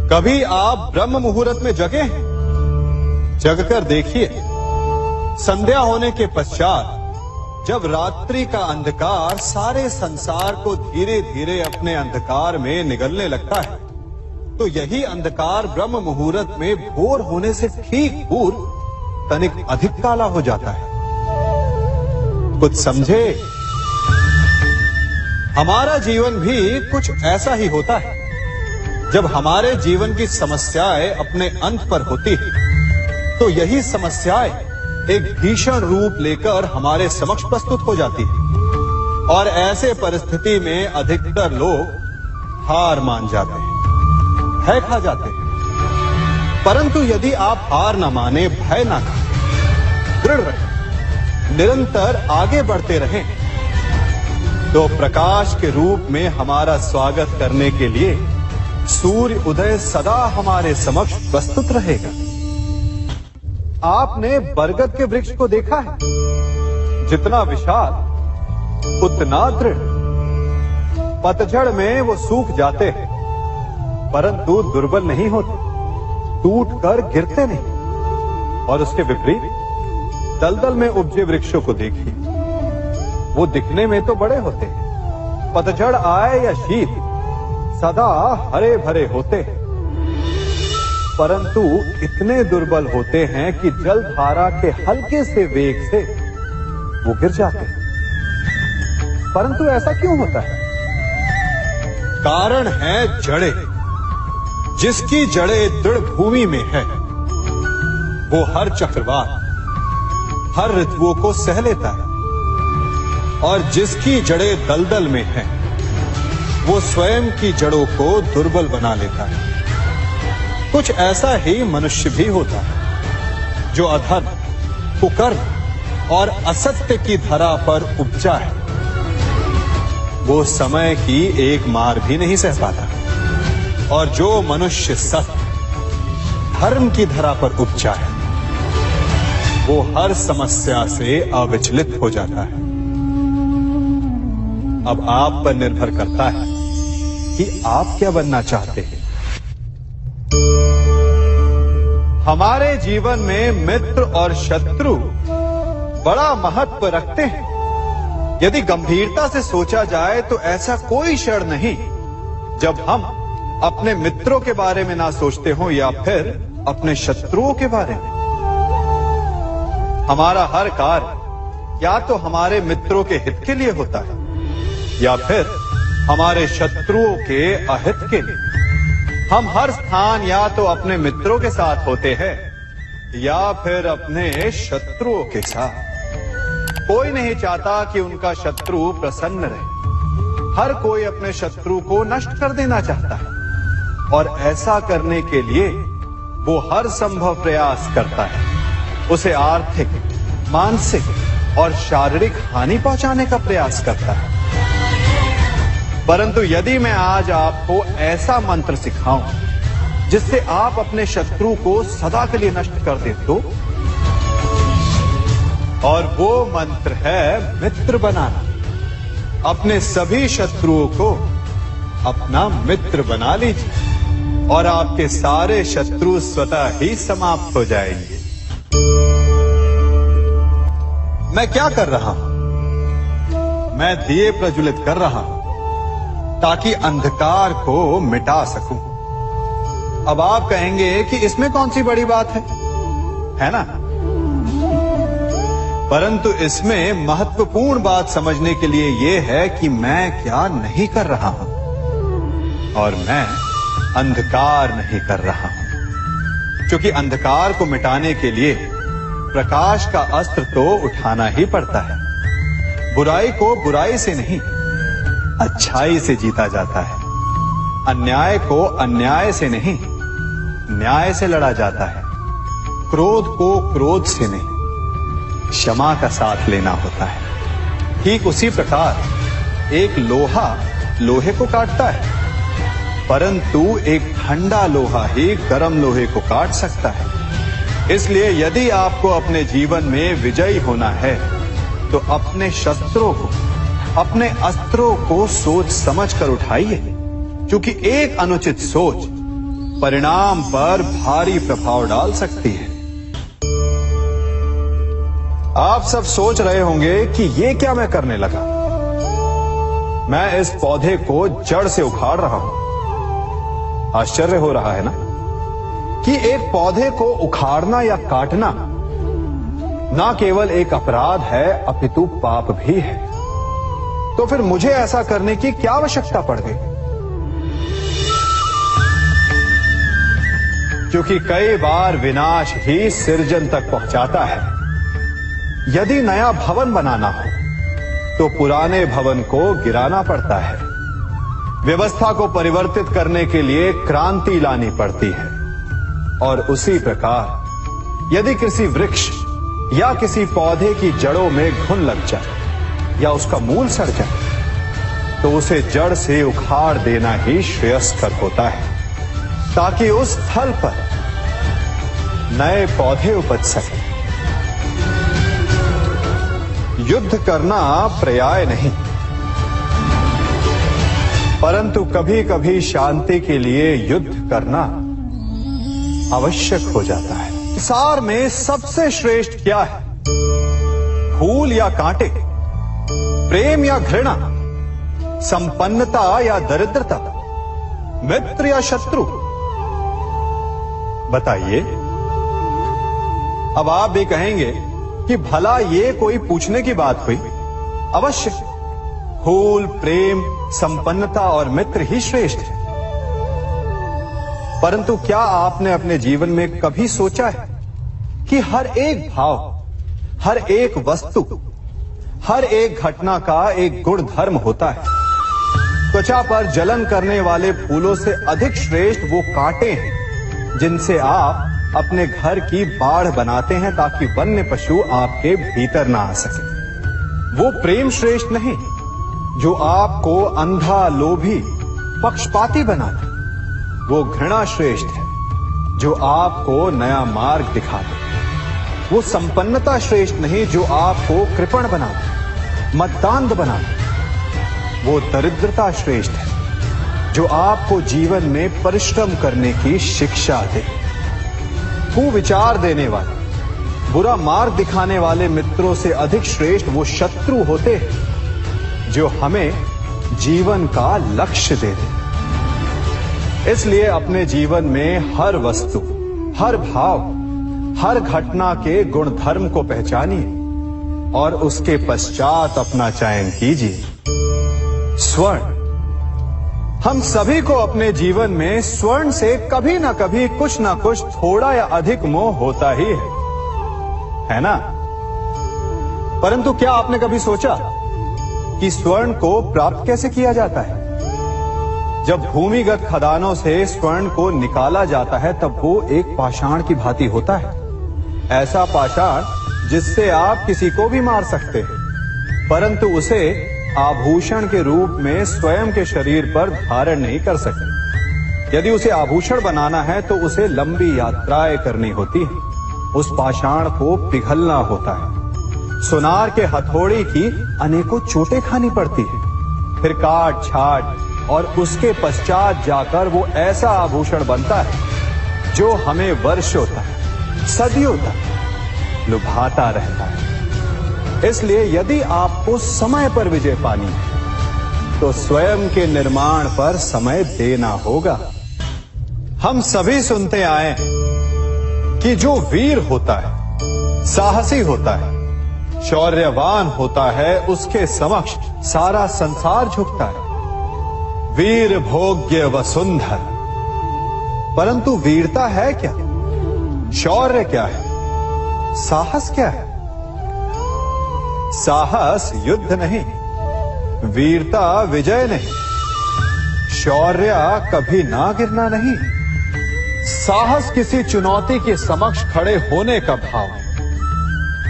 कभी आप ब्रह्म मुहूर्त में जगे हैं? जगकर देखिए, संध्या होने के पश्चात जब रात्रि का अंधकार सारे संसार को धीरे धीरे अपने अंधकार में निगलने लगता है, तो यही अंधकार ब्रह्म मुहूर्त में भोर होने से ठीक पूर्व तनिक अधिक काला हो जाता है। कुछ समझे? हमारा जीवन भी कुछ ऐसा ही होता है। जब हमारे जीवन की समस्याएं अपने अंत पर होती है, तो यही समस्याएं एक भीषण रूप लेकर हमारे समक्ष प्रस्तुत हो जाती है और ऐसे परिस्थिति में अधिकतर लोग हार मान जाते हैं, भय खा जाते हैं। परंतु यदि आप हार न माने, भय न खाएं, दृढ़ रहें, निरंतर आगे बढ़ते रहें, तो प्रकाश के रूप में हमारा स्वागत करने के लिए सूर्य उदय सदा हमारे समक्ष प्रस्तुत रहेगा। आपने बरगद के वृक्ष को देखा है? जितना विशाल उतना दृढ़। पतझड़ में वो सूख जाते हैं, परंतु दुर्बल नहीं होते, टूटकर गिरते नहीं। और उसके विपरीत दलदल में उपजे वृक्षों को देखिए, वो दिखने में तो बड़े होते हैं, पतझड़ आए या शीत सदा हरे भरे होते हैं, परंतु इतने दुर्बल होते हैं कि जलधारा के हल्के से वेग से वो गिर जाते हैं। परंतु ऐसा क्यों होता है? कारण है जड़ें। जिसकी जड़ें दृढ़ भूमि में है, वो हर चक्रवात, हर ऋतुओं को सह लेता है, और जिसकी जड़ें दलदल में है, वो स्वयं की जड़ों को दुर्बल बना लेता है। कुछ ऐसा ही मनुष्य भी होता है, जो अधर्म, कुकर्म और असत्य की धरा पर उपजा है। वो समय की एक मार भी नहीं सह पाता, और जो मनुष्य सत्य, धर्म की धरा पर उपजा है, वो हर समस्या से अविचलित हो जाता है। अब आप पर निर्भर करता है कि आप क्या बनना चाहते हैं। हमारे जीवन में मित्र और शत्रु बड़ा महत्व रखते हैं। यदि गंभीरता से सोचा जाए तो ऐसा कोई क्षण नहीं जब हम अपने मित्रों के बारे में ना सोचते हो या फिर अपने शत्रुओं के बारे में। हमारा हर कार्य या तो हमारे मित्रों के हित के लिए होता है या फिर हमारे शत्रुओं के अहित के लिए। हम हर स्थान या तो अपने मित्रों के साथ होते हैं या फिर अपने शत्रुओं के साथ। कोई नहीं चाहता कि उनका शत्रु प्रसन्न रहे। हर कोई अपने शत्रु को नष्ट कर देना चाहता है, और ऐसा करने के लिए वो हर संभव प्रयास करता है। उसे आर्थिक, मानसिक और शारीरिक हानि पहुंचाने का प्रयास करता है। परंतु यदि मैं आज आपको ऐसा मंत्र सिखाऊं जिससे आप अपने शत्रु को सदा के लिए नष्ट कर दे तो, और वो मंत्र है मित्र बनाना। अपने सभी शत्रुओं को अपना मित्र बना लीजिए और आपके सारे शत्रु स्वतः ही समाप्त हो जाएंगे। मैं क्या कर रहा हूं? मैं दिए प्रज्वलित कर रहा हूं ताकि अंधकार को मिटा सकूं। अब आप कहेंगे कि इसमें कौन सी बड़ी बात है ना? परंतु इसमें महत्वपूर्ण बात समझने के लिए यह है कि मैं क्या नहीं कर रहा हूं, और मैं अंधकार नहीं कर रहा हूं। क्योंकि अंधकार को मिटाने के लिए प्रकाश का अस्त्र तो उठाना ही पड़ता है। बुराई को बुराई से नहीं, अच्छाई से जीता जाता है। अन्याय को अन्याय से नहीं, न्याय से लड़ा जाता है। क्रोध को क्रोध से नहीं, क्षमा का साथ लेना होता है। ठीक उसी प्रकार एक लोहा लोहे को काटता है, परंतु एक ठंडा लोहा ही गर्म लोहे को काट सकता है। इसलिए यदि आपको अपने जीवन में विजयी होना है, तो अपने शस्त्रों को, अपने अस्त्रों को सोच समझ कर उठाइए, क्योंकि एक अनुचित सोच परिणाम पर भारी प्रभाव डाल सकती है। आप सब सोच रहे होंगे कि ये क्या मैं करने लगा। मैं इस पौधे को जड़ से उखाड़ रहा हूं। आश्चर्य हो रहा है ना कि एक पौधे को उखाड़ना या काटना ना केवल एक अपराध है अपितु पाप भी है। तो फिर मुझे ऐसा करने की क्या आवश्यकता पड़ गई? क्योंकि कई बार विनाश ही सृजन तक पहुंचाता है। यदि नया भवन बनाना हो तो पुराने भवन को गिराना पड़ता है। व्यवस्था को परिवर्तित करने के लिए क्रांति लानी पड़ती है। और उसी प्रकार यदि किसी वृक्ष या किसी पौधे की जड़ों में घुन लग जाए या उसका मूल सड़ जाए तो उसे जड़ से उखाड़ देना ही श्रेयस्कर होता है, ताकि उस स्थल पर नए पौधे उपज सके। युद्ध करना पर्याय नहीं, परंतु कभी कभी शांति के लिए युद्ध करना आवश्यक हो जाता है। संसार में सबसे श्रेष्ठ क्या है? फूल या कांटे, प्रेम या घृणा, संपन्नता या दरिद्रता, मित्र या शत्रु? बताइए। अब आप भी कहेंगे कि भला ये कोई पूछने की बात हुई? अवश्य, फूल, प्रेम, संपन्नता और मित्र ही श्रेष्ठ है। परंतु क्या आपने अपने जीवन में कभी सोचा है कि हर एक भाव, हर एक वस्तु, हर एक घटना का एक गुण धर्म होता है? त्वचा पर जलन करने वाले फूलों से अधिक श्रेष्ठ वो कांटे हैं जिनसे आप अपने घर की बाढ़ बनाते हैं ताकि वन्य पशु आपके भीतर ना आ सके। वो प्रेम श्रेष्ठ नहीं जो आपको अंधा, लोभी, पक्षपाती बनाता। वो घृणा श्रेष्ठ है जो आपको नया मार्ग दिखाते। वो संपन्नता श्रेष्ठ नहीं जो आपको कृपण बनाते, मतदान बनाते। वो दरिद्रता श्रेष्ठ है जो आपको जीवन में परिश्रम करने की शिक्षा दे। कुविचार देने वाले, बुरा मार्ग दिखाने वाले मित्रों से अधिक श्रेष्ठ वो शत्रु होते हैं जो हमें जीवन का लक्ष्य दे दे। इसलिए अपने जीवन में हर वस्तु, हर भाव, हर घटना के गुण धर्म को पहचानिए और उसके पश्चात अपना चयन कीजिए। स्वर्ण। हम सभी को अपने जीवन में स्वर्ण से कभी ना कभी कुछ ना कुछ थोड़ा या अधिक मोह होता ही है ना? परंतु क्या आपने कभी सोचा कि स्वर्ण को प्राप्त कैसे किया जाता है? जब भूमिगत खदानों से स्वर्ण को निकाला जाता है तब वो एक पाषाण की भांति होता है। ऐसा पाषाण जिससे आप किसी को भी मार सकते हैं, परंतु उसे आभूषण के रूप में स्वयं के शरीर पर धारण नहीं कर सकते। यदि उसे आभूषण बनाना है तो उसे लंबी यात्राएं करनी होती है। उस पाषाण को पिघलना होता है। सुनार के हथौड़ी की अनेकों चोटें खानी पड़ती है, फिर काट छाट और उसके पश्चात जाकर वो ऐसा आभूषण बनता है जो हमें वर्षों तक, सदियों तक लुभाता रहता है। इसलिए यदि आपको समय पर विजय पानी है तो स्वयं के निर्माण पर समय देना होगा। हम सभी सुनते आए कि जो वीर होता है, साहसी होता है, शौर्यवान होता है, उसके समक्ष सारा संसार झुकता है। वीर भोग्य वसुंधर। परंतु वीरता है क्या? शौर्य क्या है? साहस क्या है? साहस युद्ध नहीं, वीरता विजय नहीं, शौर्य कभी ना गिरना नहीं। साहस किसी चुनौती के समक्ष खड़े होने का भाव है,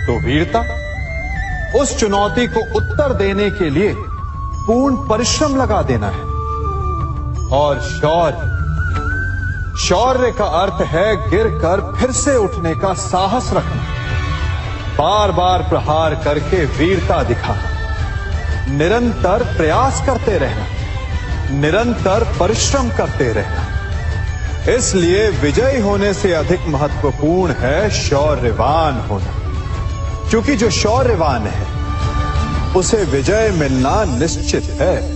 तो वीरता उस चुनौती को उत्तर देने के लिए पूर्ण परिश्रम लगा देना है। और शौर्य का अर्थ है गिरकर फिर से उठने का साहस रखना, बार बार प्रहार करके वीरता दिखाना, निरंतर प्रयास करते रहना, निरंतर परिश्रम करते रहना। इसलिए विजयी होने से अधिक महत्वपूर्ण है शौर्यवान होना, क्योंकि जो शौर्यवान है उसे विजय मिलना निश्चित है।